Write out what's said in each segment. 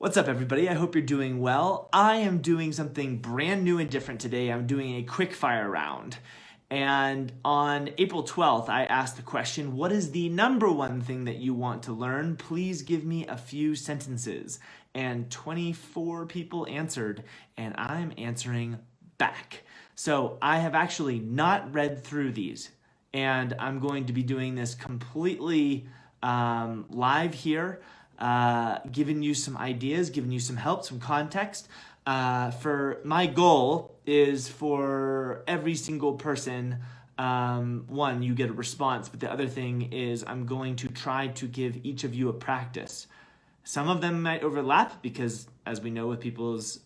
What's up, everybody? I hope you're doing well. I am doing something brand new and different today. I'm doing a quickfire round. And on April 12th, I asked the question, what is the number one thing that you want to learn? Please give me a few sentences. And 24 people answered, and I'm answering back. So I have actually not read through these, and I'm going to be doing this completely live here. Giving you some ideas, giving you some help, some context. For my goal is for every single person, one, you get a response, but the other thing is I'm going to try to give each of you a practice. Some of them might overlap because, as we know with people's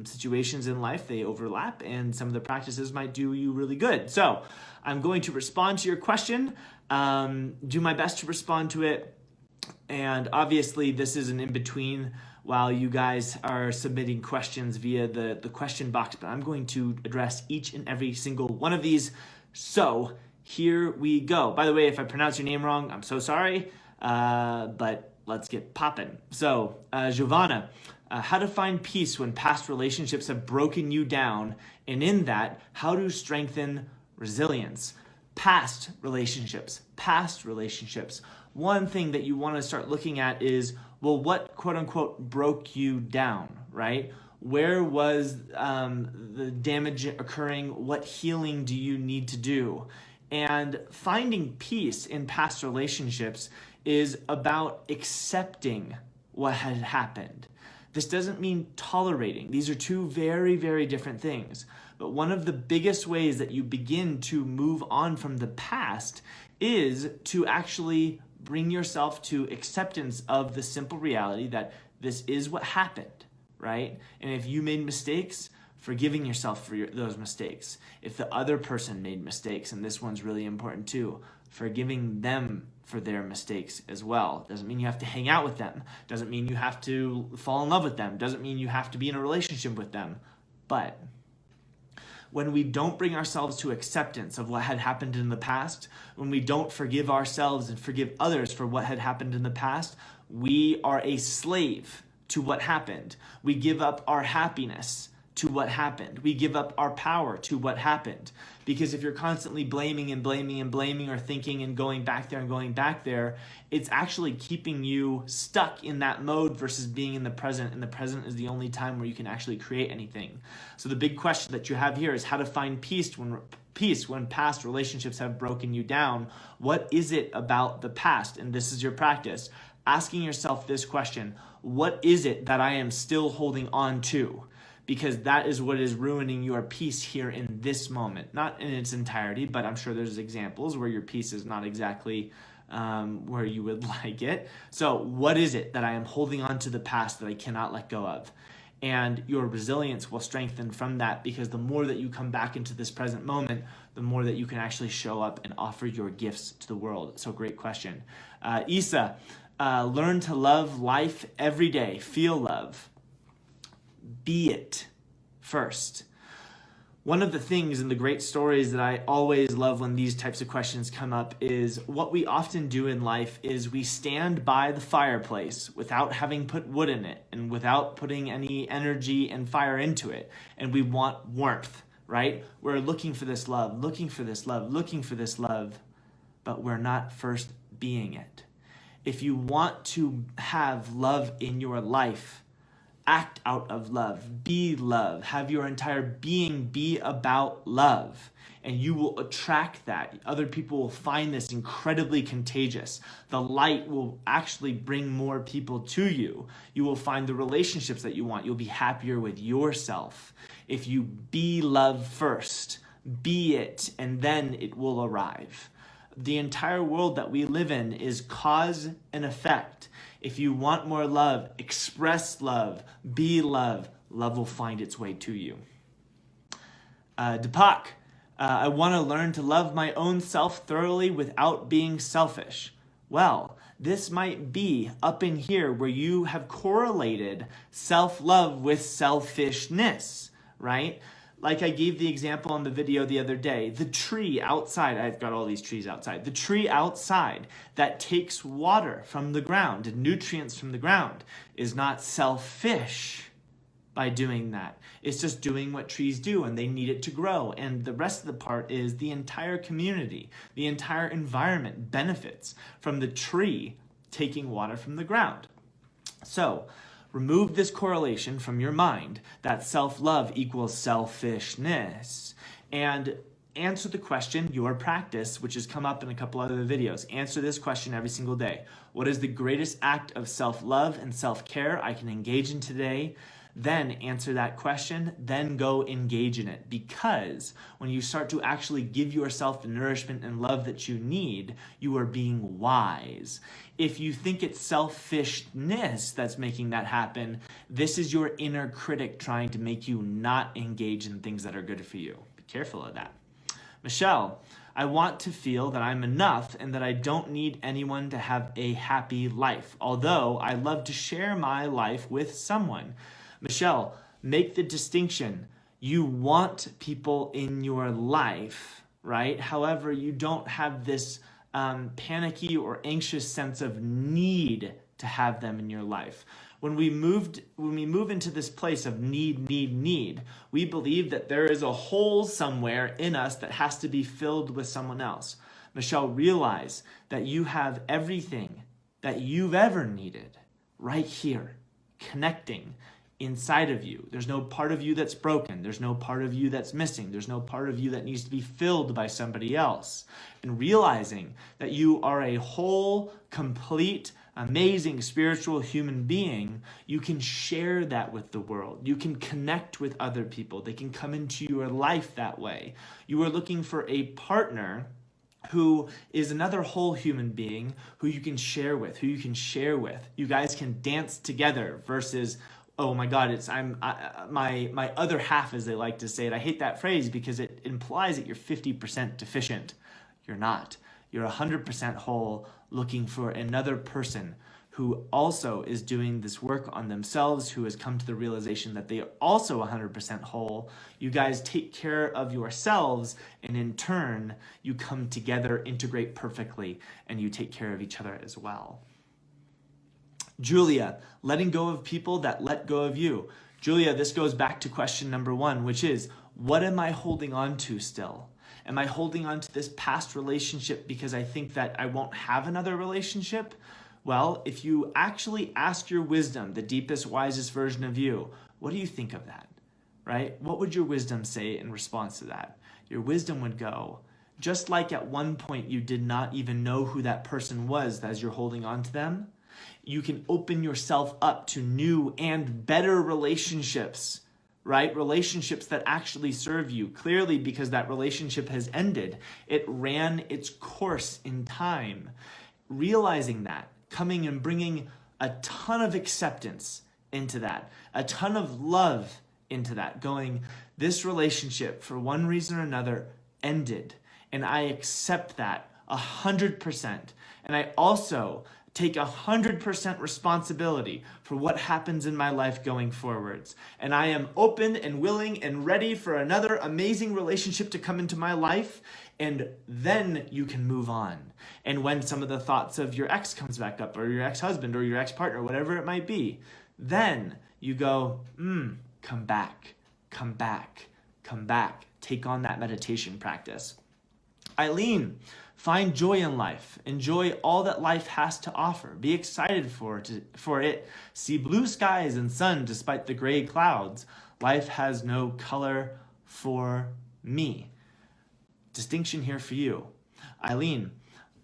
situations in life, they overlap, and some of the practices might do you really good. So I'm going to respond to your question, do my best to respond to it. And obviously this is an in-between while you guys are submitting questions via the question box, but I'm going to address each and every single one of these. So here we go. By the way, if I pronounce your name wrong, I'm so sorry, but let's get popping. So Giovanna, how to find peace when past relationships have broken you down, and in that, how to strengthen resilience. Past relationships. One thing that you want to start looking at is, well, what quote unquote broke you down, right? Where was the damage occurring? What healing do you need to do? And finding peace in past relationships is about accepting what had happened. This doesn't mean tolerating. These are two very, very different things. But one of the biggest ways that you begin to move on from the past is to actually bring yourself to acceptance of the simple reality that this is what happened, right? And if you made mistakes, forgiving yourself for those mistakes. If the other person made mistakes, and this one's really important too, forgiving them for their mistakes as well. Doesn't mean you have to hang out with them. Doesn't mean you have to fall in love with them. Doesn't mean you have to be in a relationship with them. But when we don't bring ourselves to acceptance of what had happened in the past, when we don't forgive ourselves and forgive others for what had happened in the past, we are a slave to what happened. We give up our happiness to what happened. We give up our power to what happened. Because if you're constantly blaming or thinking and going back there, it's actually keeping you stuck in that mode versus being in the present. And the present is the only time where you can actually create anything. So the big question that you have here is how to find peace when past relationships have broken you down. What is it about the past? And this is your practice. Asking yourself this question: what is it that I am still holding on to? Because that is what is ruining your peace here in this moment. Not in its entirety, but I'm sure there's examples where your peace is not exactly where you would like it. So what is it that I am holding on to the past that I cannot let go of? And your resilience will strengthen from that, because the more that you come back into this present moment, the more that you can actually show up and offer your gifts to the world. So great question. Isa, learn to love life every day. Feel love. Be it first. One of the things in the great stories that I always love when these types of questions come up is what we often do in life is we stand by the fireplace without having put wood in it and without putting any energy and fire into it. And we want warmth, right? We're looking for this love, but we're not first being it. If you want to have love in your life, act out of love, be love, have your entire being be about love, and you will attract that. Other people will find this incredibly contagious. The light will actually bring more people to you. You will find the relationships that you want. You'll be happier with yourself. If you be love first, be it, and then it will arrive. The entire world that we live in is cause and effect. If you want more love, express love, be love. Love will find its way to you. Deepak, I want to learn to love my own self thoroughly without being selfish. Well, this might be up in here where you have correlated self-love with selfishness, right? Like I gave the example in the video the other day, the tree outside, I've got all these trees outside, the tree outside that takes water from the ground and nutrients from the ground is not selfish by doing that. It's just doing what trees do, and they need it to grow. And the rest of the part is the entire community, the entire environment benefits from the tree taking water from the ground. So remove this correlation from your mind that self-love equals selfishness, and answer the question, your practice, which has come up in a couple other videos. Answer this question every single day. What is the greatest act of self-love and self-care I can engage in today? Then answer that question, then go engage in it. Because when you start to actually give yourself the nourishment and love that you need, you are being wise. If you think it's selfishness that's making that happen, this is your inner critic trying to make you not engage in things that are good for you. Be careful of that. Michelle, I want to feel that I'm enough and that I don't need anyone to have a happy life, although I love to share my life with someone. Michelle, make the distinction. You want people in your life, right? However, you don't have this panicky or anxious sense of need to have them in your life. When we move into this place of need, we believe that there is a hole somewhere in us that has to be filled with someone else. Michelle, realize that you have everything that you've ever needed right here, connecting inside of you. There's no part of you that's broken. There's no part of you that's missing. There's no part of you that needs to be filled by somebody else. And realizing that you are a whole, complete, amazing spiritual human being, you can share that with the world. You can connect with other people. They can come into your life that way. You are looking for a partner who is another whole human being who you can share with, You guys can dance together versus, oh my God, my other half, as they like to say it. I hate that phrase because it implies that you're 50% deficient. You're not. You're 100% whole, looking for another person who also is doing this work on themselves, who has come to the realization that they are also 100% whole. You guys take care of yourselves, and in turn, you come together, integrate perfectly, and you take care of each other as well. Julia, letting go of people that let go of you. Julia, this goes back to question number 1, which is, what am I holding on to still? Am I holding on to this past relationship because I think that I won't have another relationship? Well, if you actually ask your wisdom, the deepest, wisest version of you, what do you think of that, right? What would your wisdom say in response to that? Your wisdom would go, just like at one point you did not even know who that person was as you're holding on to them, you can open yourself up to new and better relationships, right? Relationships that actually serve you. Clearly, because that relationship has ended. It ran its course in time. Realizing that, coming and bringing a ton of acceptance into that, a ton of love into that, going, this relationship, for one reason or another, ended. And I accept that 100%. And I also take 100% responsibility for what happens in my life going forwards. And I am open and willing and ready for another amazing relationship to come into my life. And then you can move on. And when some of the thoughts of your ex comes back up, or your ex-husband, or your ex-partner, whatever it might be, then you go, come back, come back, come back. Take on that meditation practice. Eileen, find joy in life. Enjoy all that life has to offer. Be excited for it. See blue skies and sun despite the gray clouds. Life has no color for me. Distinction here for you. Eileen,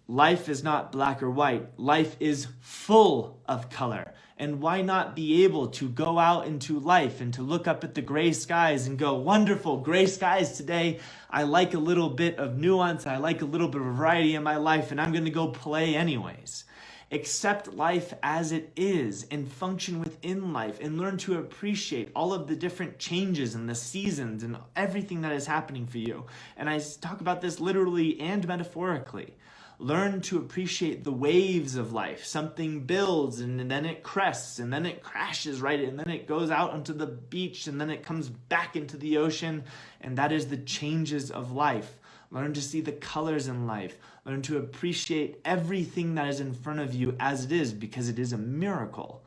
life is not black or white. Life is full of color. And why not be able to go out into life and to look up at the gray skies and go, wonderful, gray skies today. I like a little bit of nuance. I like a little bit of variety in my life, and I'm going to go play anyways. Accept life as it is and function within life and learn to appreciate all of the different changes and the seasons and everything that is happening for you. And I talk about this literally and metaphorically. Learn to appreciate the waves of life. Something builds and then it crests and then it crashes, right? And then it goes out onto the beach and then it comes back into the ocean. And that is the changes of life. Learn to see the colors in life. Learn to appreciate everything that is in front of you as it is, because it is a miracle,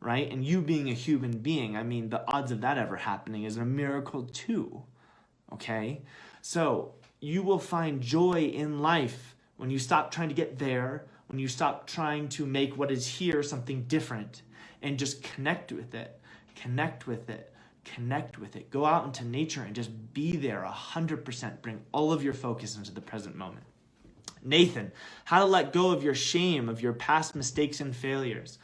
right? And you being a human being, I mean, the odds of that ever happening is a miracle too, okay? So you will find joy in life when you stop trying to get there, when you stop trying to make what is here something different, and just connect with it, connect with it. Connect with it. Go out into nature and just be there 100%. Bring all of your focus into the present moment. Nathan, how to let go of your shame, of your past mistakes and failures.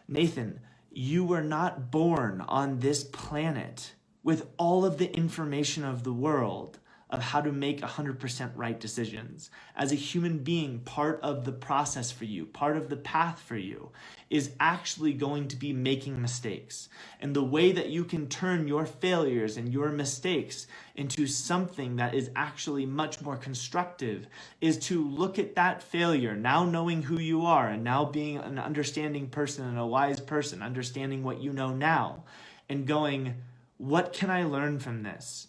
Nathan, you were not born on this planet with all of the information of the world of how to make 100% right decisions. As a human being, part of the process for you, part of the path for you, is actually going to be making mistakes. And the way that you can turn your failures and your mistakes into something that is actually much more constructive is to look at that failure, now knowing who you are and now being an understanding person and a wise person, understanding what you know now, and going, what can I learn from this?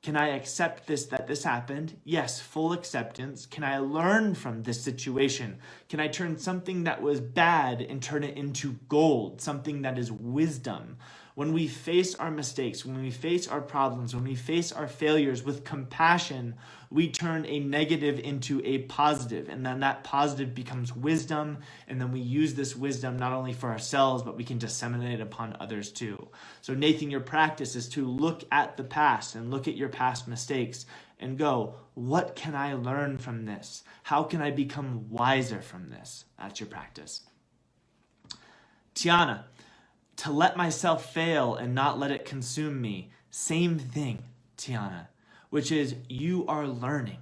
Can I accept this, that this happened? Yes, full acceptance. Can I learn from this situation? Can I turn something that was bad and turn it into gold, something that is wisdom? When we face our mistakes, when we face our problems, when we face our failures with compassion, we turn a negative into a positive, and then that positive becomes wisdom, and then we use this wisdom not only for ourselves, but we can disseminate it upon others too. So Nathan, your practice is to look at the past and look at your past mistakes and go, what can I learn from this? How can I become wiser from this? That's your practice. Tiana, to let myself fail and not let it consume me. Same thing, Tiana, which is you are learning.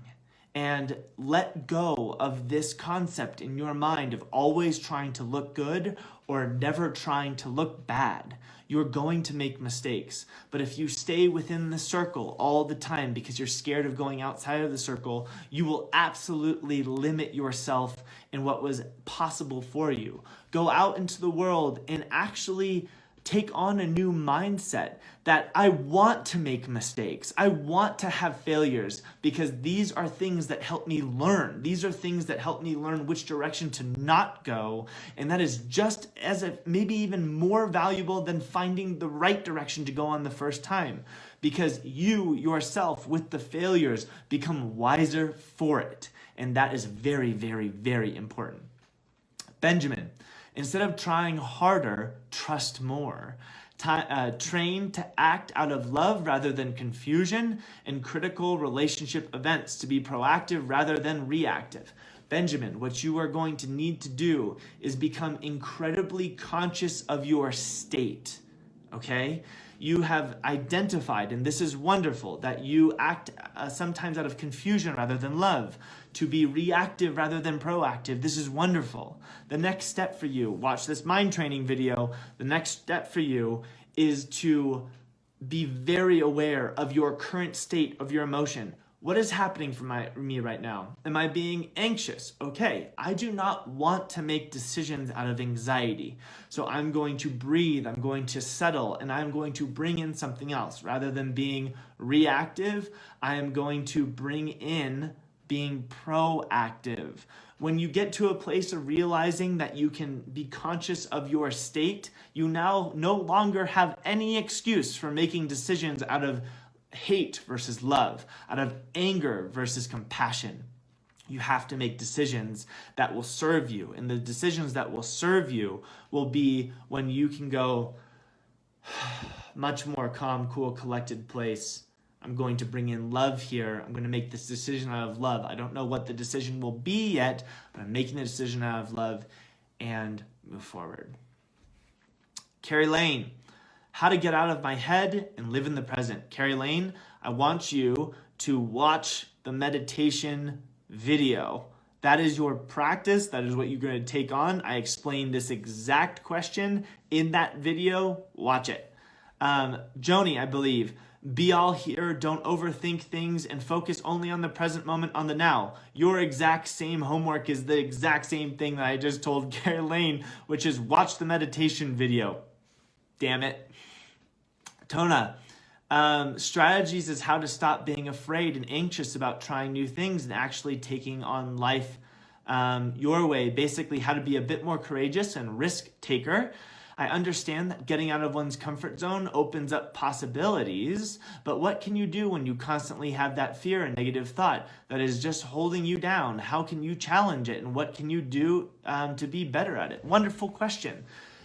And let go of this concept in your mind of always trying to look good or never trying to look bad. You're going to make mistakes. But if you stay within the circle all the time because you're scared of going outside of the circle, you will absolutely limit yourself in what was possible for you. Go out into the world and actually take on a new mindset that I want to make mistakes. I want to have failures because these are things that help me learn. These are things that help me learn which direction to not go. And that is just as if maybe even more valuable than finding the right direction to go on the first time, because you yourself with the failures become wiser for it. And that is very, very, very important. Benjamin, instead of trying harder, trust more. Train to act out of love rather than confusion in critical relationship events, to be proactive rather than reactive. Benjamin, what you are going to need to do is become incredibly conscious of your state, okay? You have identified, and this is wonderful, that you act sometimes out of confusion rather than love, to be reactive rather than proactive. This is wonderful. The next step for you, watch this mind training video, the next step for you is to be very aware of your current state of your emotion. What is happening for me right now? Am I being anxious? Okay, I do not want to make decisions out of anxiety. So I'm going to breathe, I'm going to settle, and I'm going to bring in something else. Rather than being reactive, I am going to bring in being proactive. When you get to a place of realizing that you can be conscious of your state, you now no longer have any excuse for making decisions out of hate versus love, out of anger versus compassion. You have to make decisions that will serve you. And the decisions that will serve you will be when you can go, much more calm, cool, collected place. I'm going to bring in love here. I'm going to make this decision out of love. I don't know what the decision will be yet, but I'm making the decision out of love and move forward. Carrie Lane, how to get out of my head and live in the present. Carrie Lane, I want you to watch the meditation video. That is your practice. That is what you're going to take on. I explained this exact question in that video. Watch it. Joni, I believe, be all here, don't overthink things, and focus only on the present moment, on the now. Your exact same homework is the exact same thing that I just told Gary Lane, which is watch the meditation video. Damn it. Tona, strategies is how to stop being afraid and anxious about trying new things and actually taking on life your way. Basically, how to be a bit more courageous and risk taker. I understand that getting out of one's comfort zone opens up possibilities, but what can you do when you constantly have that fear and negative thought that is just holding you down? How can you challenge it, and what can you do to be better at it? Wonderful question.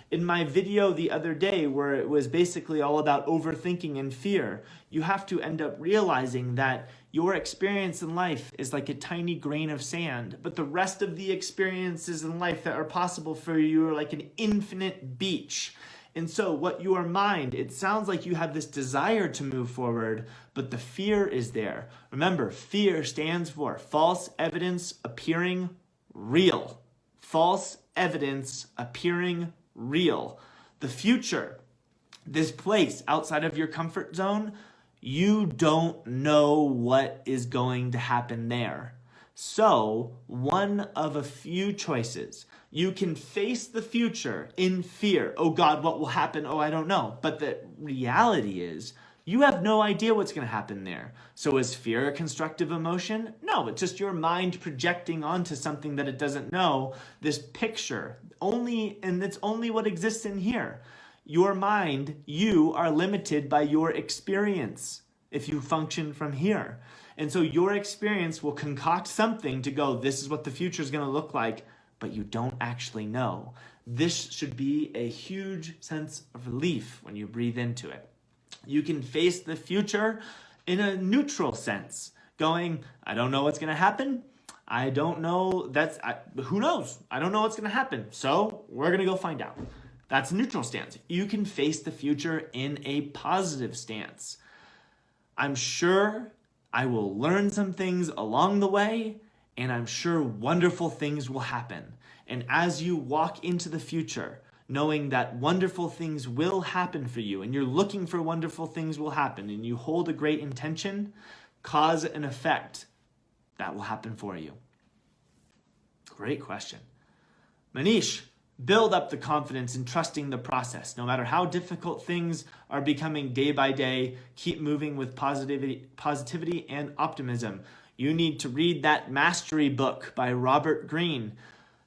In my video the other day, where it was basically all about overthinking and fear, you have to end up realizing that your experience in life is like a tiny grain of sand, but the rest of the experiences in life that are possible for you are like an infinite beach. And so what your mind, it sounds like you have this desire to move forward, but the fear is there. Remember, fear stands for false evidence appearing real. False evidence appearing real. The future, this place outside of your comfort zone, you don't know what is going to happen there. So, one of a few choices. You can face the future in fear. Oh God, what will happen? Oh, I don't know. But the reality is, you have no idea what's going to happen there. So is fear a constructive emotion? No, it's just your mind projecting onto something that it doesn't know, this picture. And it's only what exists in here. Your mind, you are limited by your experience if you function from here. And so your experience will concoct something to go, this is what the future is going to look like, but you don't actually know. This should be a huge sense of relief when you breathe into it. You can face the future in a neutral sense, going, I don't know what's going to happen. I don't know. Who knows? I don't know what's going to happen. So we're going to go find out. That's a neutral stance. You can face the future in a positive stance. I'm sure I will learn some things along the way, and I'm sure wonderful things will happen. And as you walk into the future, knowing that wonderful things will happen for you, and you're looking for wonderful things will happen, and you hold a great intention, cause and effect, that will happen for you. Great question. Manish, build up the confidence in trusting the process. No matter how difficult things are becoming day by day, keep moving with positivity and optimism. You need to read that mastery book by Robert Greene.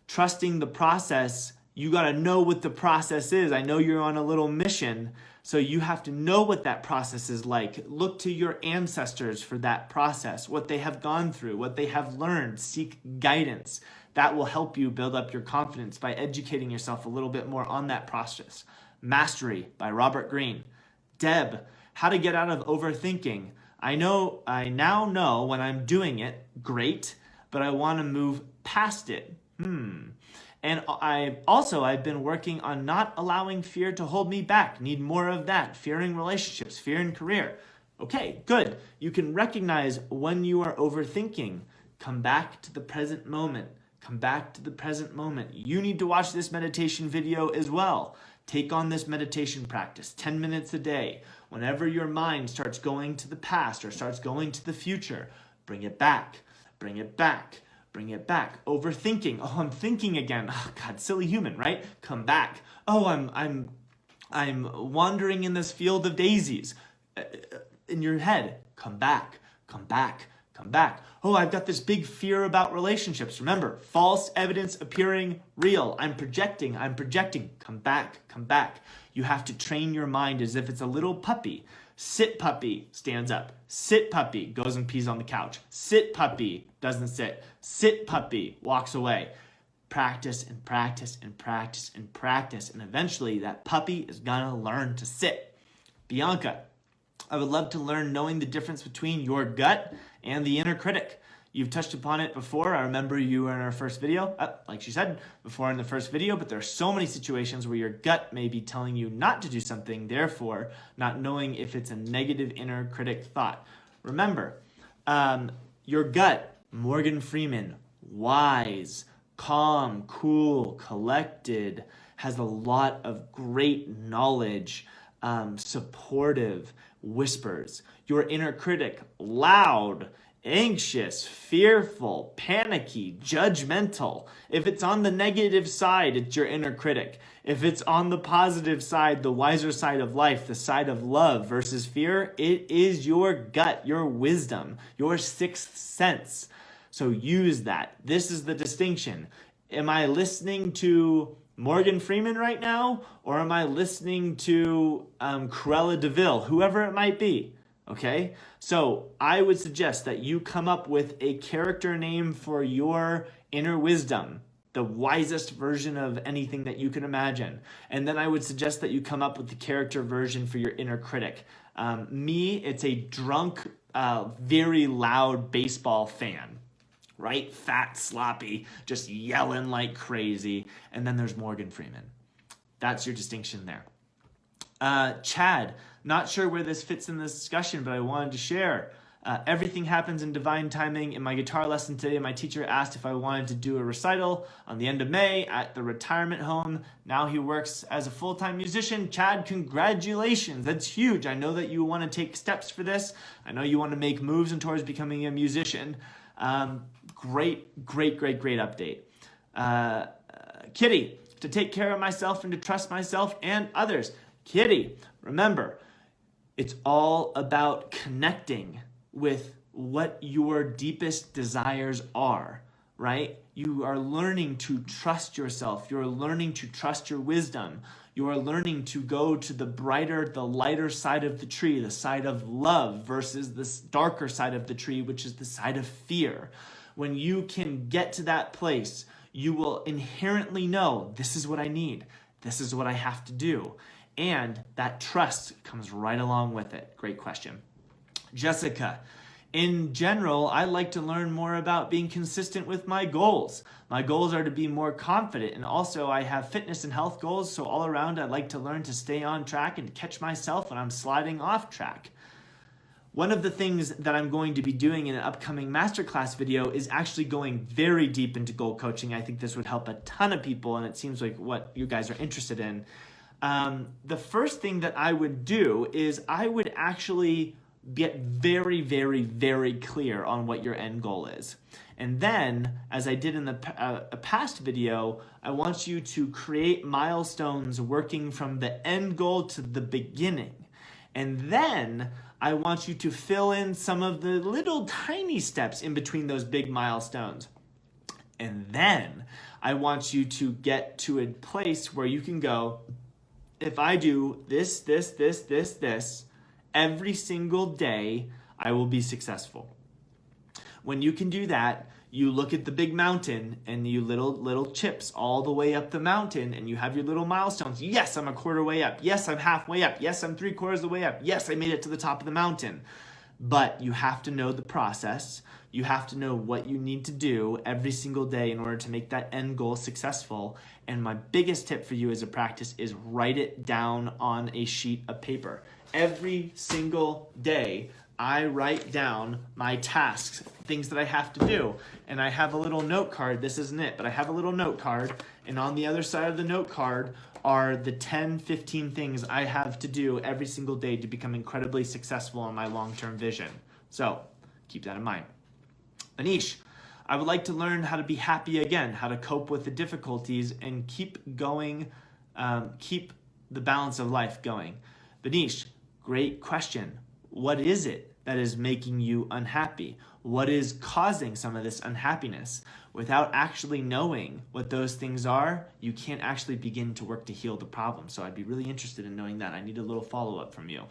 Trusting the process, you got to know what the process is. I know you're on a little mission, so you have to know what that process is like. Look to your ancestors for that process, what they have gone through, what they have learned. Seek guidance. That will help you build up your confidence by educating yourself a little bit more on that process. Mastery by Robert Greene. Deb, how to get out of overthinking. I now know when I'm doing it, great, but I want to move past it. And I've been working on not allowing fear to hold me back. Need more of that. Fear in relationships, fear in career. Okay, good. You can recognize when you are overthinking. Come back to the present moment. Come back to the present moment. You need to watch this meditation video as well. Take on this meditation practice, 10 minutes a day. Whenever your mind starts going to the past or starts going to the future, bring it back, bring it back. Bring it back. Overthinking. Oh, I'm thinking again. Oh, God, silly human, right? Come back. Oh, I'm wandering in this field of daisies. In your head, come back, come back, come back. Oh, I've got this big fear about relationships. Remember, false evidence appearing real. I'm projecting. Come back, come back. You have to train your mind as if it's a little puppy. Sit puppy, stands up. Sit puppy, goes and pees on the couch. Sit puppy, doesn't sit. Sit puppy, walks away. Practice and practice and practice and practice. And eventually that puppy is gonna learn to sit. Bianca, I would love to learn knowing the difference between your gut and the inner critic. You've touched upon it before. I remember you were in our first video, like she said, before in the first video, but there are so many situations where your gut may be telling you not to do something, therefore not knowing if it's a negative inner critic thought. Remember, your gut, Morgan Freeman, wise, calm, cool, collected, has a lot of great knowledge supportive whispers. Your inner critic, loud, anxious, fearful, panicky, judgmental. If it's on the negative side, it's your inner critic. If it's on the positive side, the wiser side of life, the side of love versus fear, it is your gut, your wisdom, your sixth sense. So use that. This is the distinction. Am I listening to Morgan Freeman right now, or am I listening to Cruella de Vil, whoever it might be? Okay, so I would suggest that you come up with a character name for your inner wisdom, the wisest version of anything that you can imagine. And then I would suggest that you come up with the character version for your inner critic. Me, it's a drunk, very loud baseball fan. Right? Fat, sloppy, just yelling like crazy. And then there's Morgan Freeman. That's your distinction there. Chad, not sure where this fits in this discussion, but I wanted to share. Everything happens in divine timing. In my guitar lesson today, my teacher asked if I wanted to do a recital on the end of May at the retirement home. Now he works as a full-time musician. Chad, congratulations. That's huge. I know that you want to take steps for this. I know you want to make moves towards becoming a musician. Great update. Kitty, to take care of myself and to trust myself and others. Kitty, remember, it's all about connecting with what your deepest desires are, right? You are learning to trust yourself. You're learning to trust your wisdom. You are learning to go to the brighter, the lighter side of the tree, the side of love versus this darker side of the tree, which is the side of fear. When you can get to that place, you will inherently know, this is what I need. This is what I have to do. And that trust comes right along with it. Great question. Jessica, in general, I like to learn more about being consistent with my goals. My goals are to be more confident, and also I have fitness and health goals, so all around I'd like to learn to stay on track and catch myself when I'm sliding off track. One of the things that I'm going to be doing in an upcoming masterclass video is actually going very deep into goal coaching. I think this would help a ton of people, and it seems like what you guys are interested in. The first thing that I would do is I would actually get very, very, very clear on what your end goal is. And then, as I did in the a past video, I want you to create milestones working from the end goal to the beginning. And then I want you to fill in some of the little tiny steps in between those big milestones. And then I want you to get to a place where you can go, if I do this, every single day, I will be successful. When you can do that, you look at the big mountain and you little chips all the way up the mountain, and you have your little milestones. Yes, I'm a quarter way up. Yes, I'm halfway up. Yes, I'm 3/4 of the way up. Yes, I made it to the top of the mountain. But you have to know the process. You have to know what you need to do every single day in order to make that end goal successful. And my biggest tip for you as a practice is write it down on a sheet of paper. Every single day, I write down my tasks, things that I have to do. And I have a little note card. This isn't it, but I have a little note card. And on the other side of the note card are the 10, 15 things I have to do every single day to become incredibly successful on my long-term vision. So keep that in mind. Anish, I would like to learn how to be happy again, how to cope with the difficulties and keep going, keep the balance of life going. Anish, great question. What is it that is making you unhappy? What is causing some of this unhappiness? Without actually knowing what those things are, you can't actually begin to work to heal the problem. So I'd be really interested in knowing that. I need a little follow-up from you.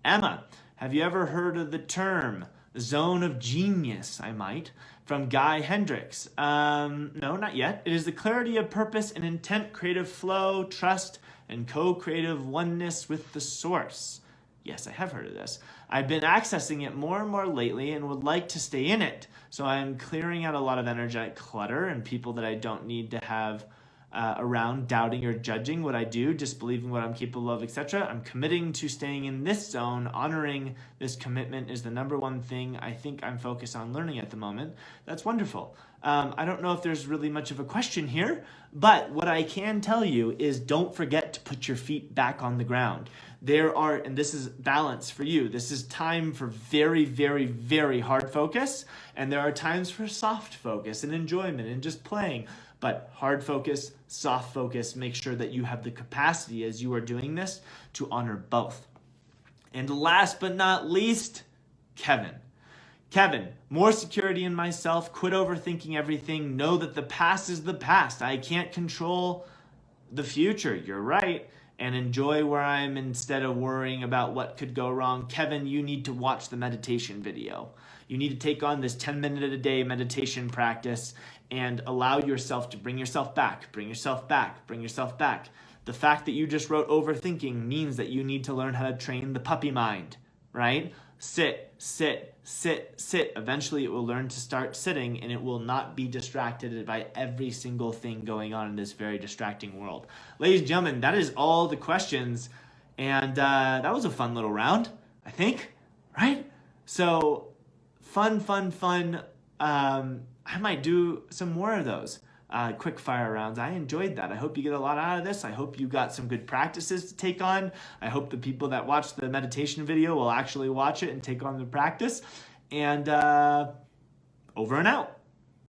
Emma, have you ever heard of the term zone of genius? I might. From Guy Hendricks. No, not yet. It is the clarity of purpose and intent, creative flow, trust, and co-creative oneness with the source. Yes, I have heard of this. I've been accessing it more and more lately and would like to stay in it. So I'm clearing out a lot of energetic clutter and people that I don't need to have around doubting or judging what I do, disbelieving what I'm capable of, etc. I'm committing to staying in this zone. Honoring this commitment is the number one thing I think I'm focused on learning at the moment. That's wonderful. I don't know if there's really much of a question here, but what I can tell you is don't forget to put your feet back on the ground. There are, and this is balance for you, this is time for very, very, very hard focus, and there are times for soft focus and enjoyment and just playing. But hard focus, soft focus, make sure that you have the capacity as you are doing this to honor both. And last but not least, Kevin. Kevin, more security in myself, quit overthinking everything, know that the past is the past. I can't control the future, you're right, and enjoy where I am instead of worrying about what could go wrong. Kevin, you need to watch the meditation video. You need to take on this 10-minute-a-day meditation practice and allow yourself to bring yourself back, bring yourself back, bring yourself back. The fact that you just wrote overthinking means that you need to learn how to train the puppy mind, right? Sit, sit, sit, sit. Eventually it will learn to start sitting, and it will not be distracted by every single thing going on in this very distracting world. Ladies and gentlemen, that is all the questions. And that was a fun little round, I think, right? So fun, fun, fun. I might do some more of those quick fire rounds. I enjoyed that. I hope you get a lot out of this. I hope you got some good practices to take on. I hope the people that watch the meditation video will actually watch it and take on the practice. And over and out.